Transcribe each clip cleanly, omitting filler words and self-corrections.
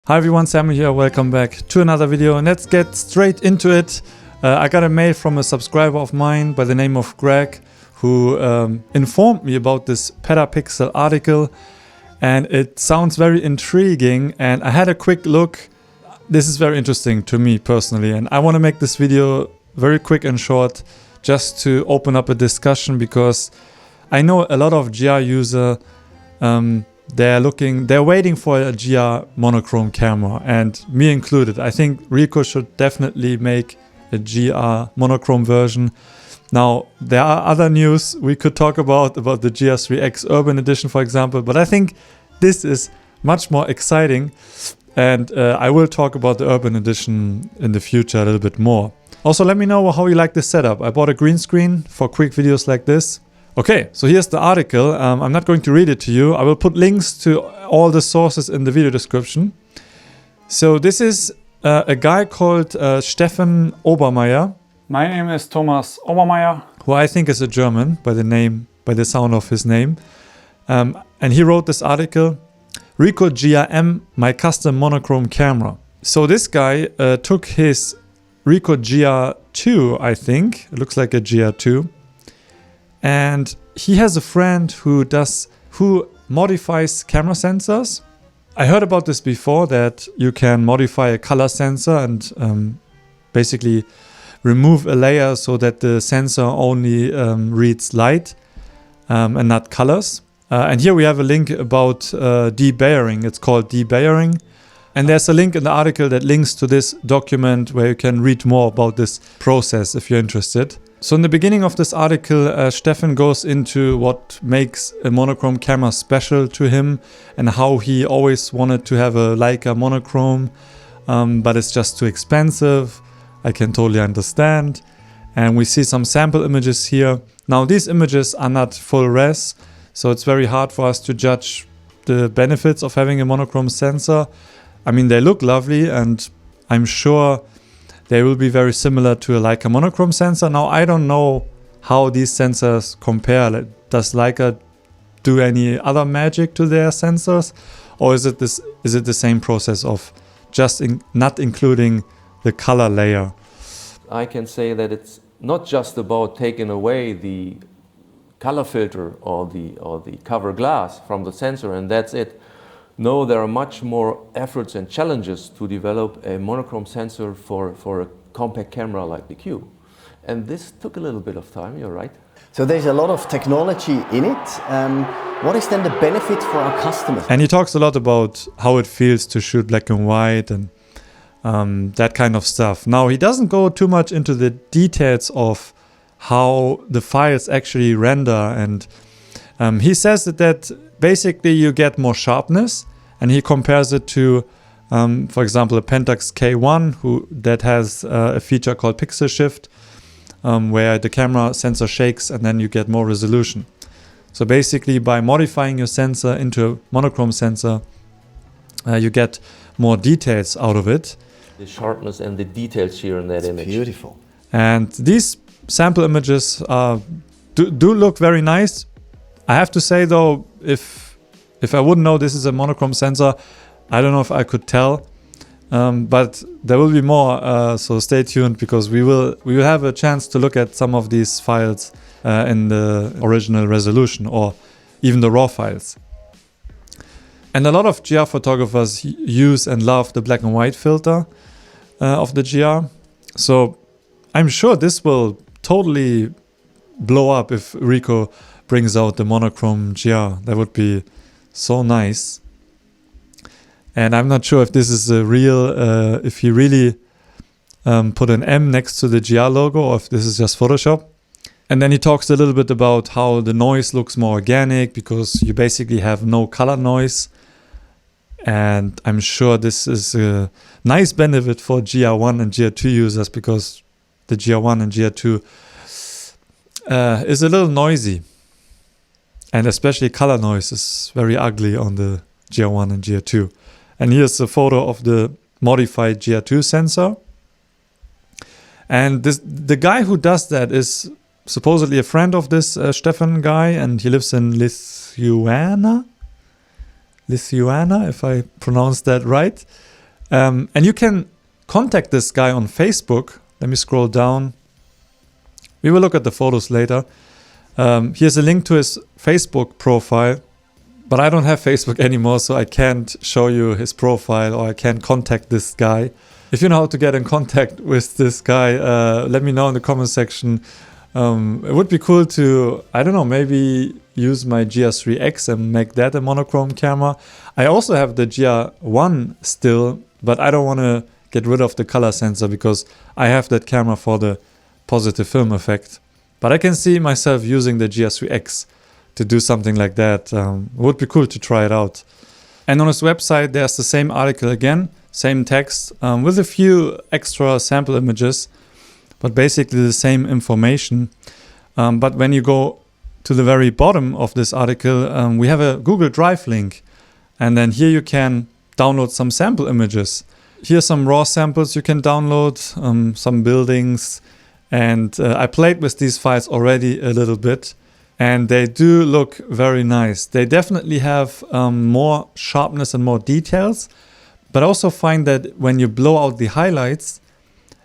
Hi everyone, Samuel here, welcome back to another video and let's get straight into it. I got a mail from a subscriber of mine by the name of Greg who informed me about this Petapixel article and it sounds very intriguing and I had a quick look. This is very interesting to me personally and I want to make this video very quick and short just to open up a discussion because I know a lot of GR users they're waiting for a GR monochrome camera and me included. I think Ricoh should definitely make a GR monochrome version. Now there are other news we could talk about the GR3X Urban Edition for example, but I think this is much more exciting and I will talk about the Urban Edition in the future a little bit more. Also let me know how you like this setup. I bought a green screen for quick videos like this. Okay, so here's the article. I'm not going to read it to you. I will put links to all the sources in the video description. So this is a guy called Steffen Obermeier. My name is Thomas Obermeier. Who I think is a German by the sound of his name. And he wrote this article, Ricoh GR, my custom monochrome camera. So this guy took his Ricoh GR2, I think. It looks like a GR2. And he has a friend who modifies camera sensors. I heard about this before, that you can modify a color sensor and basically remove a layer so that the sensor only reads light and not colors. And here we have a link about debayering. It's called debayering. And there's a link in the article that links to this document where you can read more about this process if you're interested. So in the beginning of this article, Steffen goes into what makes a monochrome camera special to him and how he always wanted to have a Leica monochrome, but it's just too expensive. I can totally understand. And we see some sample images here. Now these images are not full res, so it's very hard for us to judge the benefits of having a monochrome sensor. I mean, they look lovely and I'm sure they will be very similar to a Leica monochrome sensor. Now, I don't know how these sensors compare. Does Leica do any other magic to their sensors? Or is it the same process of just not including the color layer? I can say that it's not just about taking away the color filter or the cover glass from the sensor and that's it. No, there are much more efforts and challenges to develop a monochrome sensor for a compact camera like the Q. And this took a little bit of time, you're right. So there's a lot of technology in it. What is then the benefit for our customers? And he talks a lot about how it feels to shoot black and white and that kind of stuff. Now, he doesn't go too much into the details of how the files actually render. And he says that basically you get more sharpness. And he compares it to, for example, a Pentax K1 that has a feature called pixel shift, where the camera sensor shakes and then you get more resolution. So basically, by modifying your sensor into a monochrome sensor, you get more details out of it. The sharpness and the details here in that image. Beautiful. And these sample images do look very nice. I have to say though, if I wouldn't know this is a monochrome sensor, I don't know if I could tell, but there will be more, so stay tuned because we will have a chance to look at some of these files in the original resolution or even the raw files. And a lot of GR photographers use and love the black and white filter of the GR, so I'm sure this will totally blow up if Ricoh brings out the monochrome GR. That would be so nice. And I'm not sure if this is a real, if he really put an M next to the GR logo or if this is just Photoshop. And then he talks a little bit about how the noise looks more organic because you basically have no color noise. And I'm sure this is a nice benefit for GR1 and GR2 users because the GR1 and GR2 is a little noisy. And especially color noise is very ugly on the GR1 and GR2. And here's a photo of the modified GR2 sensor. And the guy who does that is supposedly a friend of this Steffen guy, and he lives in Lithuania, if I pronounce that right. And you can contact this guy on Facebook. Let me scroll down. We will look at the photos later. Here's a link to his Facebook profile, but I don't have Facebook anymore, so I can't show you his profile or I can't contact this guy. If you know how to get in contact with this guy, let me know in the comment section. It would be cool to, I don't know, maybe use my GR3X and make that a monochrome camera. I also have the GR1 still, but I don't want to get rid of the color sensor because I have that camera for the positive film effect. But I can see myself using the GR3X to do something like that. It would be cool to try it out. And on his website, there's the same article again, same text, with a few extra sample images, but basically the same information. But when you go to the very bottom of this article, we have a Google Drive link. And then here you can download some sample images. Here are some raw samples you can download, some buildings. And I played with these files already a little bit. And they do look very nice. They definitely have more sharpness and more details. But I also find that when you blow out the highlights,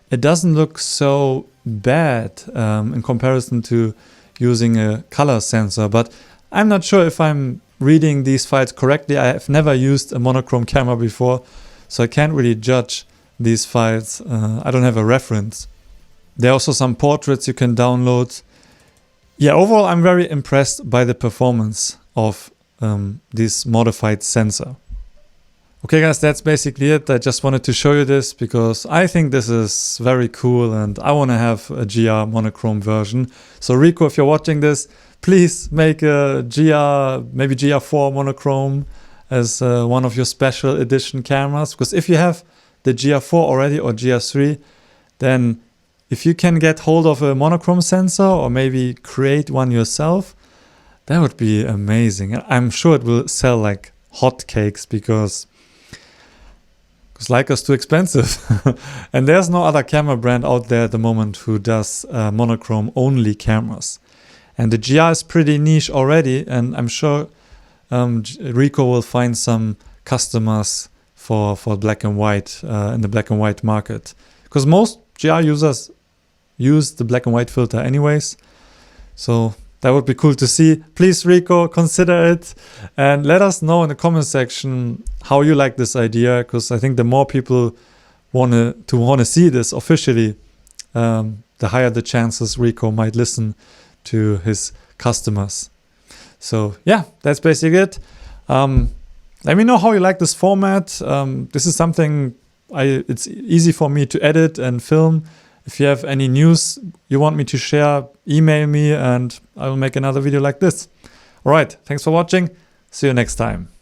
it doesn't look so bad in comparison to using a color sensor. But I'm not sure if I'm reading these files correctly. I have never used a monochrome camera before, so I can't really judge these files. I don't have a reference. There are also some portraits you can download. Yeah, overall I'm very impressed by the performance of this modified sensor. Okay guys, that's basically it. I just wanted to show you this because I think this is very cool and I want to have a GR monochrome version. So Ricoh, if you're watching this, please make a GR, maybe GR4 monochrome as one of your special edition cameras. Because if you have the GR4 already or GR3, then if you can get hold of a monochrome sensor or maybe create one yourself, that would be amazing. I'm sure it will sell like hotcakes because Leica's too expensive. And there's no other camera brand out there at the moment who does monochrome only cameras. And the GR is pretty niche already, and I'm sure Ricoh will find some customers for black and white in the black and white market. Because most GR users use the black and white filter anyways. So that would be cool to see. Please, Ricoh, consider it and let us know in the comment section how you like this idea, because I think the more people want to see this officially, the higher the chances Ricoh might listen to his customers. So yeah, that's basically it. Let me know how you like this format. This is something it's easy for me to edit and film. If you have any news you want me to share, email me and I will make another video like this. All right, thanks for watching. See you next time.